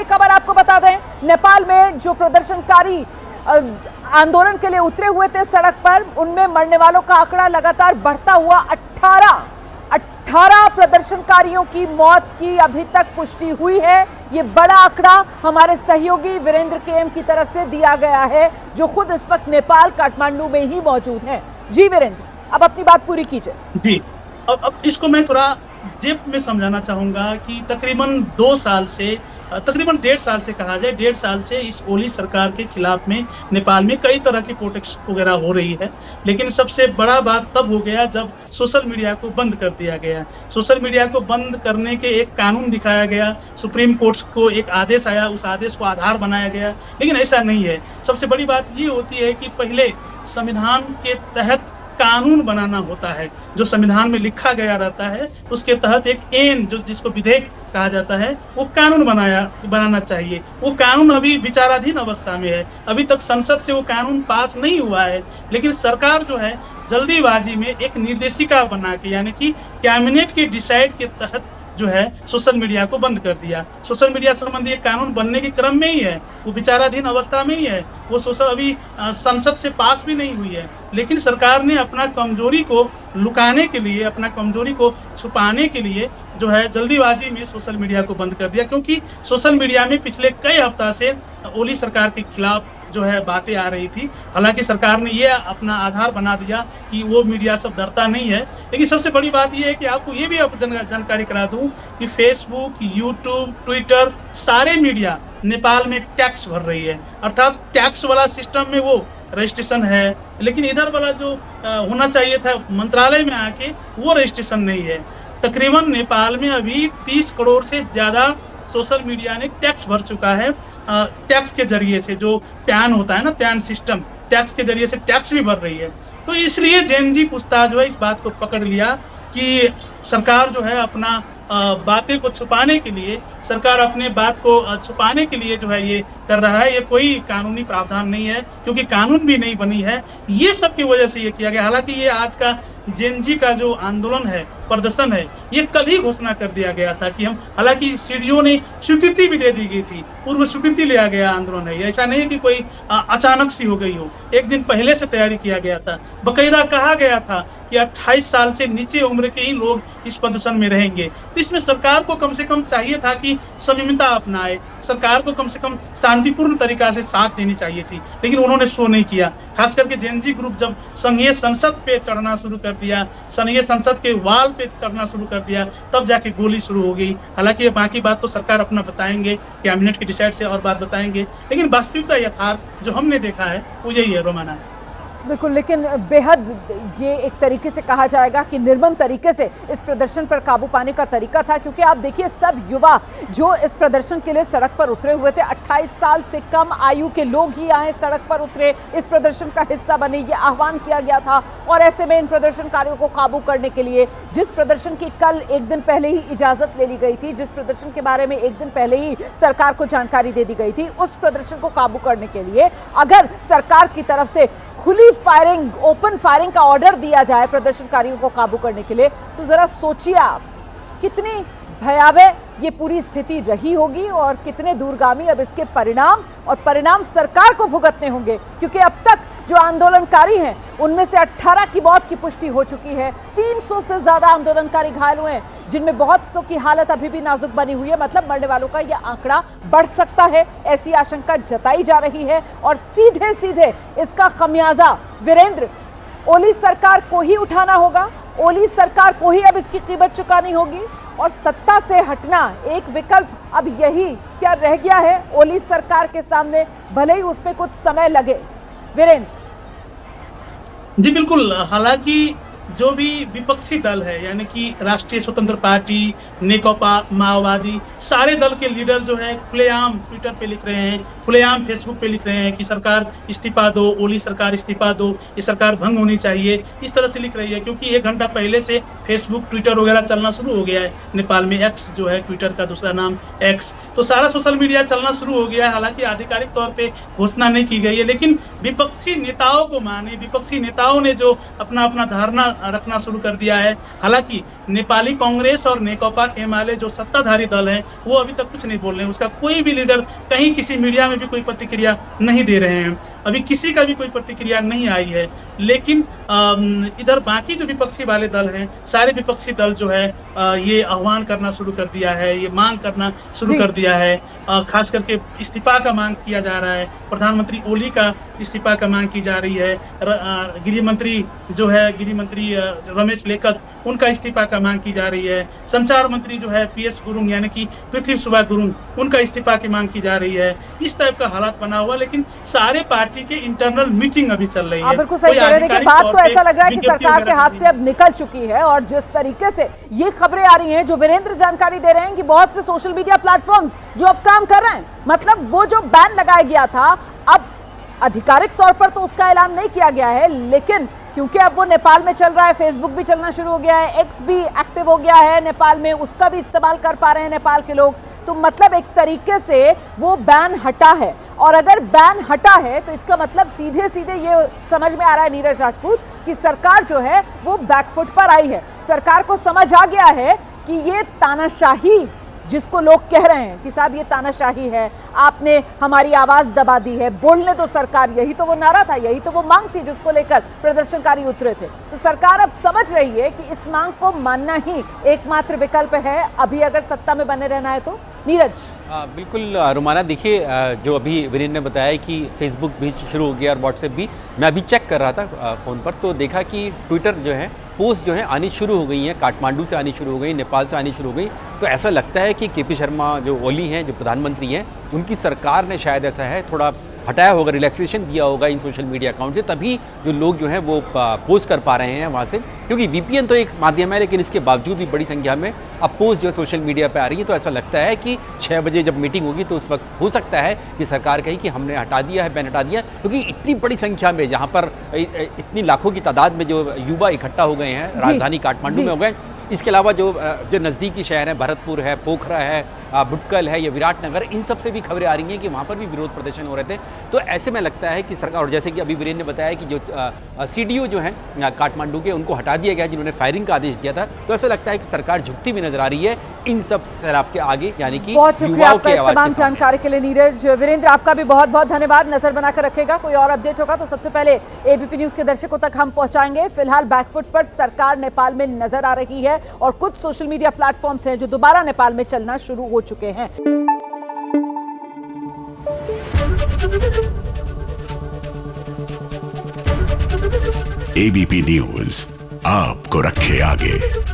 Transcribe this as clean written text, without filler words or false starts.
बड़ी खबर आपको बता दें, नेपाल में जो प्रदर्शनकारी आंदोलन के लिए उतरे हुए थे सड़क पर, उनमें मरने वालों का आंकड़ा लगातार बढ़ता हुआ 18 प्रदर्शनकारियों की मौत की अभी तक पुष्टि हुई है। ये बड़ा आंकड़ा हमारे सहयोगी वीरेंद्र केएम की तरफ से दिया गया है, जो खुद इस वक्त नेपाल काठमांडू में ही मौजूद हैं। जी वीरेंद्र, अब अपनी बात पूरी कीजिए। जी, अब इसको मैं थोड़ा डेप्थ में समझाना चाहूंगा कि तकरीबन 2 साल से, तकरीबन 1.5 साल से कहा जाए, 1.5 साल से इस ओली सरकार के खिलाफ में नेपाल में कई तरह की प्रोटेस्ट वगैरह हो रही है। लेकिन सबसे बड़ा बात तब हो गया जब सोशल मीडिया को बंद कर दिया गया। सोशल मीडिया को बंद करने के एक कानून दिखाया गया, सुप्रीम कोर्ट को एक आदेश आया, उस आदेश को आधार बनाया गया। लेकिन ऐसा नहीं है। सबसे बड़ी बात ये होती है कि पहले संविधान के तहत कानून बनाना होता है, जो संविधान में लिखा गया रहता है, उसके तहत एक एन जो जिसको विधेयक कहा जाता है, वो कानून बनाना चाहिए। वो कानून अभी विचाराधीन अवस्था में है, अभी तक संसद से वो कानून पास नहीं हुआ है। लेकिन सरकार जो है जल्दीबाजी में एक निर्देशिका बना के, यानी कि कैबिनेट के डिसाइड के तहत जो है सोशल मीडिया को बंद कर दिया। सोशल मीडिया संबंधी एक कानून बनने के क्रम में ही है, वो विचाराधीन अवस्था में ही है, वो सोशल अभी संसद से पास भी नहीं हुई है। लेकिन सरकार ने अपना कमजोरी को लुकाने के लिए, अपना कमजोरी को छुपाने के लिए जो है जल्दीबाजी में सोशल मीडिया को बंद कर दिया। क्योंकि सोशल मीडिया में पिछले कई हफ्ता से ओली सरकार के खिलाफ जो है बातें आ रही थी। हालांकि सरकार ने ये अपना आधार बना दिया कि वो मीडिया सब डरता नहीं है। लेकिन सबसे बड़ी बात ये है कि आपको ये भी जानकारी करा दूं कि फेसबुक, यूट्यूब, ट्विटर, सारे मीडिया नेपाल में टैक्स भर रही है। अर्थात टैक्स वाला सिस्टम में वो रजिस्ट्रेशन है, लेकिन इधर वाला जो होना चाहिए था मंत्रालय में आके, वो रजिस्ट्रेशन नहीं है। तकरीबन नेपाल में अभी 30 करोड़ से ज्यादा सोशल मीडिया ने टैक्स भर चुका है। टैक्स के जरिए से, जो पैन होता है ना, पैन सिस्टम, टैक्स के जरिए से टैक्स भी भर रही है। तो इसलिए जेनजी पुस्ता जो है इस बात को पकड़ लिया कि सरकार जो है अपना बातें को छुपाने के लिए, सरकार अपने बात को छुपाने के लिए जो है ये कर रहा है। ये कोई कानूनी प्रावधान नहीं है, क्योंकि कानून भी नहीं बनी है। ये सब की वजह से ये किया गया। हालांकि ये आज का जेनजी का जो आंदोलन है, प्रदर्शन है, ये कल ही घोषणा कर दिया गया था कि हम, हालांकि सीडीओ ने स्वीकृति भी दे दी गई थी, पूर्व स्वीकृति लिया गया आंदोलन है। ऐसा नहीं है कि कोई अचानक सी हो गई हो, एक दिन पहले से तैयारी किया गया था। बकायदा कहा गया था कि 28 साल से नीचे उम्र के ही लोग इस प्रदर्शन में रहेंगे। इसमें सरकार को कम से कम चाहिए था कि संयमता अपनाए, सरकार को कम से कम शांतिपूर्ण तरीका से साथ देनी चाहिए थी। लेकिन उन्होंने शो नहीं किया। खास करके जेनजी ग्रुप जब संघीय संसद पे चढ़ना शुरू कर दिया, संघीय संसद के वाल पे चढ़ना शुरू कर दिया, तब जाके गोली शुरू हो गई। हालांकि ये बाकी बात तो सरकार अपना बताएंगे, कैबिनेट के डिसाइड से और बात बताएंगे। लेकिन वास्तविकता यथार्थ जो हमने देखा है वो यही है रोमाना। बिल्कुल, लेकिन बेहद ये एक तरीके से कहा जाएगा कि निर्मम तरीके से इस प्रदर्शन पर काबू पाने का तरीका था। क्योंकि आप देखिए, सब युवा जो इस प्रदर्शन के लिए सड़क पर उतरे हुए थे, 28 साल से कम आयु के लोग ही आए सड़क पर उतरे, इस प्रदर्शन का हिस्सा बने, ये आह्वान किया गया था। और ऐसे में इन प्रदर्शनकारियों को काबू करने के लिए, जिस प्रदर्शन की कल एक दिन पहले ही इजाजत ले ली गई थी, जिस प्रदर्शन के बारे में एक दिन पहले ही सरकार को जानकारी दे दी गई थी, उस प्रदर्शन को काबू करने के लिए अगर सरकार की तरफ से खुली फायरिंग, ओपन फायरिंग का ऑर्डर दिया जाए प्रदर्शनकारियों को काबू करने के लिए, तो जरा सोचिए आप कितनी भयावह ये पूरी स्थिति रही होगी और कितने दूरगामी अब इसके परिणाम सरकार को भुगतने होंगे। क्योंकि अब तक जो आंदोलनकारी हैं उनमें से 18 की मौत की पुष्टि हो चुकी है, 300 से ज्यादा आंदोलनकारी घायल हुए हैं, जिनमें बहुत सौ की हालत अभी भी नाजुक बनी हुई है। मतलब मरने वालों का यह आंकड़ा बढ़ सकता है, ऐसी आशंका जताई जा रही है। और सीधे सीधे इसका खमियाजा वीरेंद्र ओली सरकार को ही उठाना होगा। ओली सरकार को ही अब इसकी कीमत चुकानी होगी और सत्ता से हटना एक विकल्प अब यही क्या रह गया है ओली सरकार के सामने, भले ही उसमें कुछ समय लगे। वीरेंद्र जी बिल्कुल। हालांकि जो भी विपक्षी दल है, यानी कि राष्ट्रीय स्वतंत्र पार्टी, नेकपा माओवादी, सारे दल के लीडर जो है खुलेआम ट्विटर पे लिख रहे हैं, खुलेआम फेसबुक पे लिख रहे हैं कि सरकार इस्तीफा दो, ओली सरकार इस्तीफा दो, ये सरकार भंग होनी चाहिए, इस तरह से लिख रही है। क्योंकि 1 घंटा पहले से फेसबुक, ट्विटर वगैरह चलना शुरू हो गया है नेपाल में। एक्स जो है, ट्विटर का दूसरा नाम एक्स, तो सारा सोशल मीडिया चलना शुरू हो गया है। हालांकि आधिकारिक तौर पर घोषणा नहीं की गई है, लेकिन विपक्षी नेताओं को माने, विपक्षी नेताओं ने जो अपना धारणा रखना शुरू कर दिया है। हालांकि नेपाली कांग्रेस और नेकपा एमाले जो सत्ताधारी दल हैं वो अभी तक कुछ नहीं बोल रहे हैं। उसका कोई भी लीडर कहीं किसी मीडिया में भी कोई प्रतिक्रिया नहीं दे रहे हैं, अभी किसी का भी कोई प्रतिक्रिया नहीं आई है। लेकिन इधर बाकी जो विपक्षी वाले दल हैं, सारे विपक्षी दल जो है ये आह्वान करना शुरू कर दिया है, ये मांग करना शुरू कर दिया है। खास करके इस्तीफा का मांग किया जा रहा है, प्रधानमंत्री ओली का इस्तीफा का मांग की जा रही है। गृह मंत्री जो है, गृह मंत्री रमेश लेखक, उनका इस्तीफा का मांग की जा रही है। संचार मंत्री जो है PS गुरुंग यानी कि पृथ्वी सुब्बा गुरुंग, उनका इस्तीफा की मांग की जा रही है। इस टाइप का हालात बना हुआ, लेकिन सारे पार्टी के इंटरनल मीटिंग अभी चल रही है। बिल्कुल सही कह रहे हैं कि बात तो ऐसा लग रहा है कि सरकार के हाथ से अब निकल चुकी है। और जिस तरीके से ये खबरें आ रही हैं, जो वीरेंद्र जानकारी दे रहे हैं कि बहुत से सोशल मीडिया प्लेटफॉर्म्स जो अब काम कर रहे हैं, मतलब वो जो बैन लगाया गया था, अब आधिकारिक तौर पर तो उसका ऐलान नहीं किया गया है, लेकिन क्योंकि अब वो नेपाल में चल रहा है, फेसबुक भी चलना शुरू हो गया है, एक्स भी एक्टिव हो गया है नेपाल में, उसका भी इस्तेमाल कर पा रहे हैं नेपाल के लोग, तो मतलब एक तरीके से वो बैन हटा है। और अगर बैन हटा है तो इसका मतलब सीधे सीधे ये समझ में आ रहा है नीरज राजपूत कि सरकार जो है वो बैकफुट पर आई है। सरकार को समझ आ गया है कि ये तानाशाही, जिसको लोग कह रहे हैं कि साहब ये तानाशाही है, आपने हमारी आवाज दबा दी है, बोलने दो सरकार, यही तो वो नारा था, यही तो वो मांग थी जिसको लेकर प्रदर्शनकारी उतरे थे। तो सरकार अब समझ रही है कि इस मांग को मानना ही एकमात्र विकल्प है अभी अगर सत्ता में बने रहना है तो। नीरज। बिल्कुल रुमाना, देखिए जो अभी वीरेंद्र ने बताया कि फेसबुक भी शुरू हो गया और व्हाट्सएप भी, मैं अभी चेक कर रहा था फ़ोन पर, तो देखा कि ट्विटर जो है पोस्ट जो है आनी शुरू हो गई हैं, काठमांडू से आनी शुरू हो गई, नेपाल से आनी शुरू हो गई। तो ऐसा लगता है कि KP शर्मा जो ओली हैं, जो प्रधानमंत्री हैं, उनकी सरकार ने शायद ऐसा है थोड़ा हटाया होगा, रिलैक्सेशन दिया होगा इन सोशल मीडिया अकाउंट से, तभी जो लोग जो हैं वो पोस्ट कर पा रहे हैं वहाँ से। क्योंकि VPN तो एक माध्यम है, लेकिन इसके बावजूद भी बड़ी संख्या में अब पोस्ट जो है सोशल मीडिया पे आ रही है। तो ऐसा लगता है कि 6 बजे जब मीटिंग होगी तो उस वक्त हो सकता है कि सरकार कहे कि हमने हटा दिया है, बैन हटा दिया, क्योंकि इतनी बड़ी संख्या में, जहाँ पर इतनी लाखों की तादाद में जो युवा इकट्ठा हो गए हैं राजधानी काठमांडू में हो गए। इसके अलावा जो नज़दीकी शहर हैं, भरतपुर है, पोखरा है, बुटकल है या विराटनगर, इन सब से भी खबरें आ रही हैं कि वहाँ पर भी विरोध प्रदर्शन हो रहे थे। तो ऐसे में लगता है कि सरकार, और जैसे कि अभी वीरेंद्र ने बताया कि जो CDO जो हैं काठमांडू के, उनको हटा दिया गया जिन्होंने फायरिंग का आदेश दिया था। तो ऐसा लगता है कि सरकार झुकती हुई नजर आ रही है इन सब सैलाब के आगे, यानी कि युवाओं के आवाज। तमाम जानकारी के लिए नीरज। वीरेंद्र, आपका भी बहुत बहुत धन्यवाद। नजर बनाकर रखेगा, कोई और अपडेट होगा तो सबसे पहले ABP न्यूज के दर्शकों तक हम पहुंचाएंगे। फिलहाल बैकफुट पर सरकार नेपाल में नजर आ रही है और कुछ सोशल मीडिया प्लेटफॉर्म्स हैं जो दोबारा नेपाल में चलना शुरू हो चुके हैं। ABP न्यूज आपको रखे आगे।